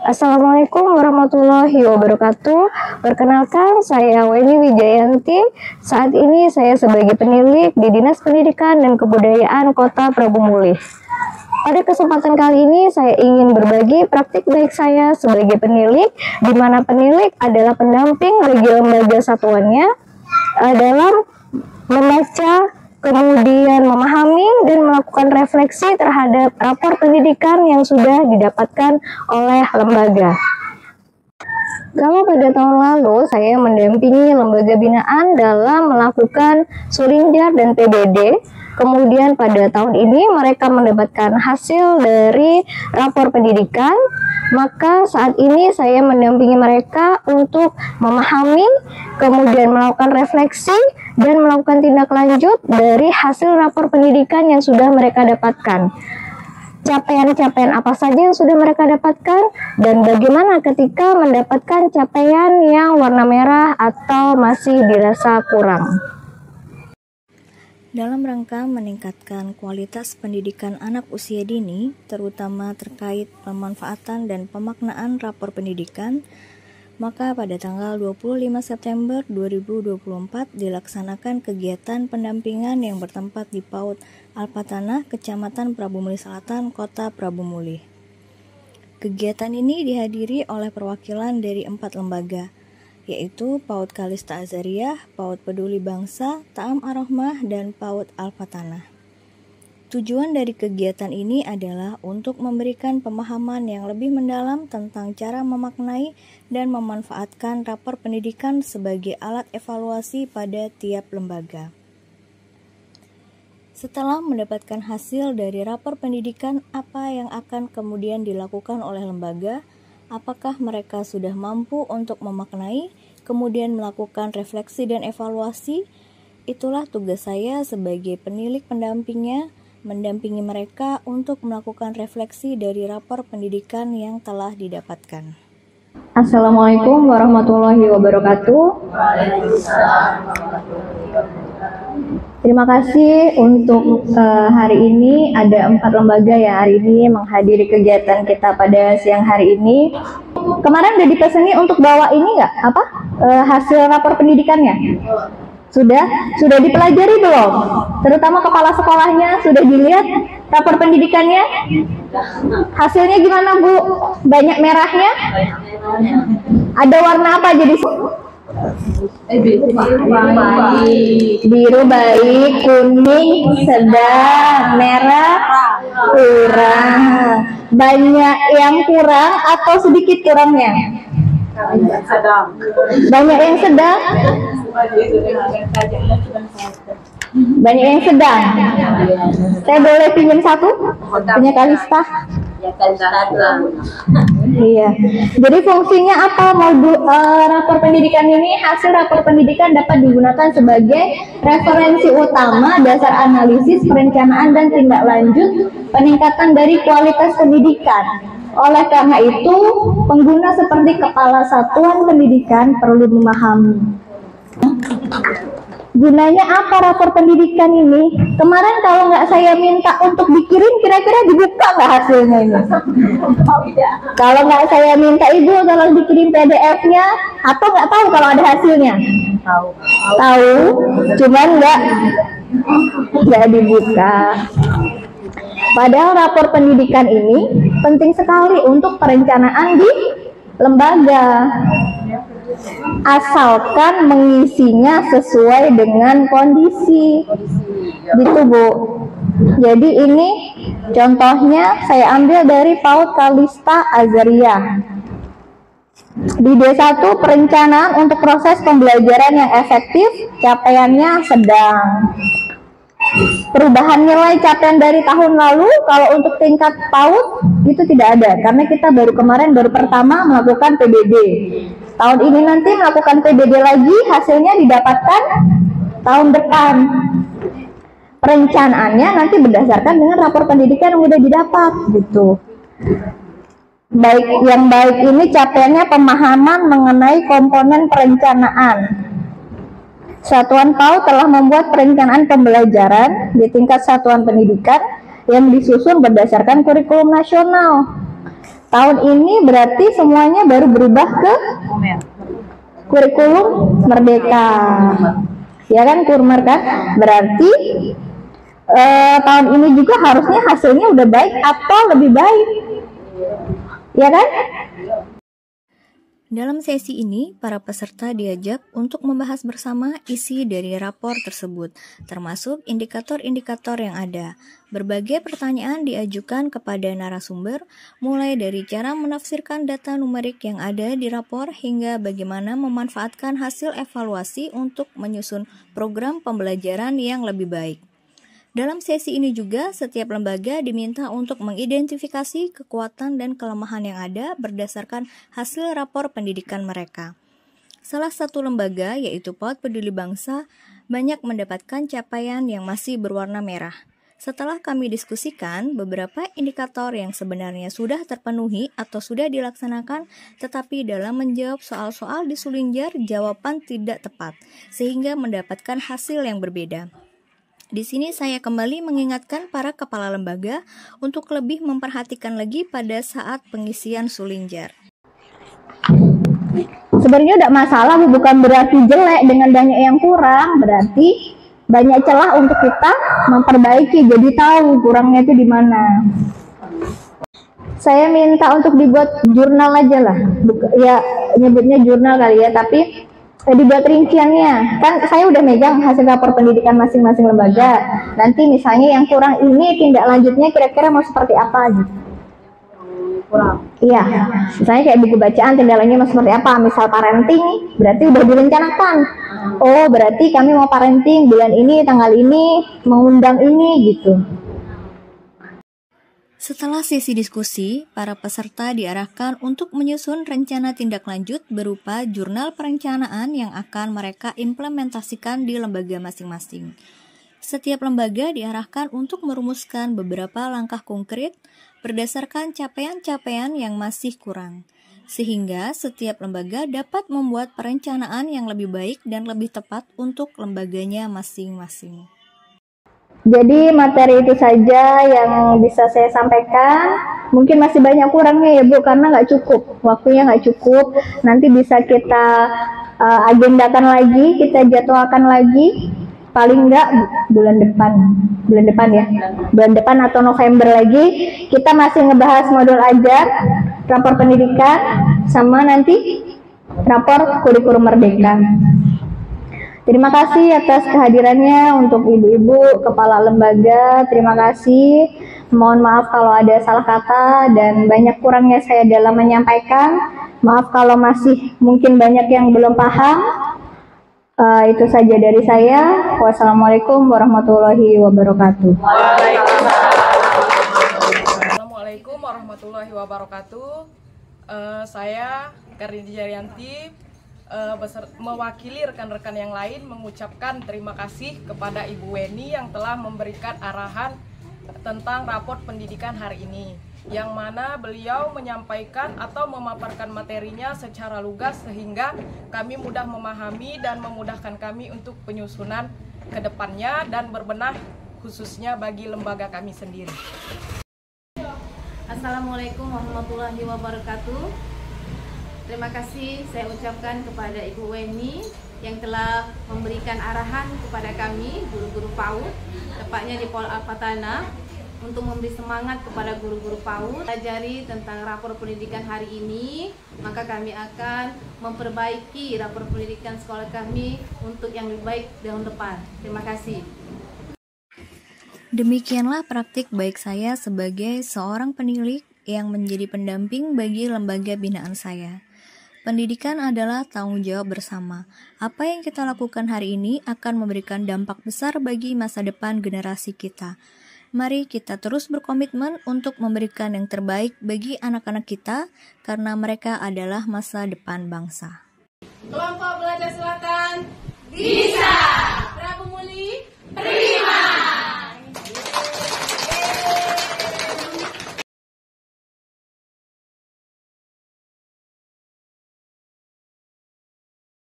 Assalamualaikum warahmatullahi wabarakatuh. Perkenalkan, saya Weni Wijayanti. Saat ini saya sebagai penilik di Dinas Pendidikan dan Kebudayaan Kota Prabu Mulih. Pada kesempatan kali ini saya ingin berbagi praktik baik saya sebagai penilik, di mana penilik adalah pendamping bagi lembaga satuannya dalam membaca, kemudian memahami dan melakukan refleksi terhadap rapor pendidikan yang sudah didapatkan oleh lembaga. Kalau pada tahun lalu saya mendampingi lembaga binaan dalam melakukan Surinjar dan PBD, kemudian pada tahun ini mereka mendapatkan hasil dari rapor pendidikan, maka saat ini saya mendampingi mereka untuk memahami, kemudian melakukan refleksi, dan melakukan tindak lanjut dari hasil rapor pendidikan yang sudah mereka dapatkan. Capaian-capaian apa saja yang sudah mereka dapatkan, dan bagaimana ketika mendapatkan capaian yang warna merah atau masih dirasa kurang. Dalam rangka meningkatkan kualitas pendidikan anak usia dini, terutama terkait pemanfaatan dan pemaknaan rapor pendidikan, maka pada tanggal 25 September 2024 dilaksanakan kegiatan pendampingan yang bertempat di PAUD Alpatanah, Kecamatan Prabu Mulih Selatan, Kota Prabu Mulih. Kegiatan ini dihadiri oleh perwakilan dari 4 lembaga, yaitu PAUD Kalista Azariah, PAUD Peduli Bangsa, Ta'am Ar-Rahmah, dan PAUD Alpatanah. Tujuan dari kegiatan ini adalah untuk memberikan pemahaman yang lebih mendalam tentang cara memaknai dan memanfaatkan rapor pendidikan sebagai alat evaluasi pada tiap lembaga. Setelah mendapatkan hasil dari rapor pendidikan, apa yang akan kemudian dilakukan oleh lembaga? Apakah mereka sudah mampu untuk memaknai, kemudian melakukan refleksi dan evaluasi? Itulah tugas saya sebagai penilik pendampingnya, mendampingi mereka untuk melakukan refleksi dari rapor pendidikan yang telah didapatkan. Assalamualaikum warahmatullahi wabarakatuh. Terima kasih untuk hari ini ada 4 lembaga ya hari ini menghadiri kegiatan kita pada siang hari ini. Kemarin udah dipeseni untuk bawa ini nggak? Hasil rapor pendidikannya? Sudah dipelajari belum? Terutama kepala sekolahnya sudah dilihat rapor pendidikannya? Hasilnya gimana, Bu? Banyak merahnya? Ada warna apa jadi? Biru baik, kuning sedang, merah kurang. Banyak yang kurang atau sedikit kurangnya? Banyak yang sedang. Banyak yang sedang. Saya boleh pinjam satu? Punya Kalista? Iya. Jadi fungsinya apa? Rapor pendidikan ini, hasil rapor pendidikan dapat digunakan sebagai referensi utama dasar analisis, perencanaan, dan tindak lanjut peningkatan dari kualitas pendidikan. Oleh karena itu, pengguna seperti kepala satuan pendidikan perlu memahami. Gunanya apa rapor pendidikan ini? Kemarin kalau nggak saya minta untuk dikirim, kira-kira dibuka nggak hasilnya ini? Kalau nggak saya minta Ibu tolong dikirim PDF-nya, atau nggak tahu kalau ada hasilnya? Tahu, cuman nggak dibuka. Padahal rapor pendidikan ini penting sekali untuk perencanaan di lembaga, asalkan mengisinya sesuai dengan kondisi, gitu Bu. Jadi ini contohnya saya ambil dari PAUD Kalista Azariah. Di D1 perencanaan untuk proses pembelajaran yang efektif, capaiannya sedang. Perubahan nilai capaian dari tahun lalu, kalau untuk tingkat PAUD itu tidak ada, karena kita baru pertama melakukan PBB. Tahun ini nanti melakukan PBB lagi, hasilnya didapatkan tahun depan. Perencanaannya nanti berdasarkan dengan rapor pendidikan yang sudah didapat, gitu. Yang baik ini capaiannya pemahaman mengenai komponen perencanaan. Satuan PAUD telah membuat perencanaan pembelajaran di tingkat satuan pendidikan yang disusun berdasarkan kurikulum nasional. tahun ini berarti semuanya baru berubah ke kurikulum merdeka. Ya kan, Kurmer kan? Berarti tahun ini juga harusnya hasilnya udah baik atau lebih baik. Ya kan? Dalam sesi ini, para peserta diajak untuk membahas bersama isi dari rapor tersebut, termasuk indikator-indikator yang ada. Berbagai pertanyaan diajukan kepada narasumber, mulai dari cara menafsirkan data numerik yang ada di rapor hingga bagaimana memanfaatkan hasil evaluasi untuk menyusun program pembelajaran yang lebih baik. Dalam sesi ini juga, setiap lembaga diminta untuk mengidentifikasi kekuatan dan kelemahan yang ada berdasarkan hasil rapor pendidikan mereka. Salah satu lembaga, yaitu PAUD Peduli Bangsa, banyak mendapatkan capaian yang masih berwarna merah. Setelah kami diskusikan, beberapa indikator yang sebenarnya sudah terpenuhi atau sudah dilaksanakan, tetapi dalam menjawab soal-soal di Sulinjar, jawaban tidak tepat, sehingga mendapatkan hasil yang berbeda. Di sini saya kembali mengingatkan para kepala lembaga untuk lebih memperhatikan lagi pada saat pengisian Sulinjar. Sebenarnya tidak masalah, bukan berarti jelek dengan banyak yang kurang, berarti banyak celah untuk kita memperbaiki, jadi tahu kurangnya itu di mana. Saya minta untuk dibuat jurnal aja lah, ya nyebutnya jurnal kali ya, tapi dibuat rinciannya. Kan saya udah megang hasil rapor pendidikan masing-masing lembaga. Nanti misalnya yang kurang ini tindak lanjutnya kira-kira mau seperti apa gitu. Kurang. Iya. Misalnya kayak buku bacaan tindak lanjutnya mau seperti apa. Misal parenting, berarti udah direncanakan. Oh, berarti kami mau parenting bulan ini, tanggal ini, mengundang ini gitu. Setelah sesi diskusi, para peserta diarahkan untuk menyusun rencana tindak lanjut berupa jurnal perencanaan yang akan mereka implementasikan di lembaga masing-masing. Setiap lembaga diarahkan untuk merumuskan beberapa langkah konkret berdasarkan capaian-capaian yang masih kurang, sehingga setiap lembaga dapat membuat perencanaan yang lebih baik dan lebih tepat untuk lembaganya masing-masing. Jadi materi itu saja yang bisa saya sampaikan. Mungkin masih banyak kurangnya ya Bu, karena nggak cukup, waktunya nggak cukup. Nanti bisa kita agendakan lagi, kita jadwalkan lagi. Paling nggak bulan depan ya, bulan depan atau November lagi. Kita masih ngebahas modul ajar, rapor pendidikan, sama nanti rapor kurikulum merdeka. Terima kasih atas kehadirannya untuk ibu-ibu kepala lembaga. Terima kasih. Mohon maaf kalau ada salah kata dan banyak kurangnya saya dalam menyampaikan. Maaf kalau masih mungkin banyak yang belum paham. Itu saja dari saya. Wassalamualaikum warahmatullahi wabarakatuh. Assalamualaikum warahmatullahi wabarakatuh. Saya Karini Jarianti, mewakili rekan-rekan yang lain mengucapkan terima kasih kepada Ibu Weni yang telah memberikan arahan tentang rapor pendidikan hari ini, yang mana beliau menyampaikan atau memaparkan materinya secara lugas sehingga kami mudah memahami dan memudahkan kami untuk penyusunan ke depannya dan berbenah khususnya bagi lembaga kami sendiri. Assalamualaikum warahmatullahi wabarakatuh. Terima kasih saya ucapkan kepada Ibu Weni yang telah memberikan arahan kepada kami, guru-guru PAUD, tepatnya di Pol Alpatana, untuk memberi semangat kepada guru-guru PAUD pelajari tentang rapor pendidikan hari ini. Maka kami akan memperbaiki rapor pendidikan sekolah kami untuk yang lebih baik tahun depan. Terima kasih. Demikianlah praktik baik saya sebagai seorang penilik yang menjadi pendamping bagi lembaga binaan saya. Pendidikan adalah tanggung jawab bersama. Apa yang kita lakukan hari ini akan memberikan dampak besar bagi masa depan generasi kita. Mari kita terus berkomitmen untuk memberikan yang terbaik bagi anak-anak kita, karena mereka adalah masa depan bangsa. Kelompok belajar selatan.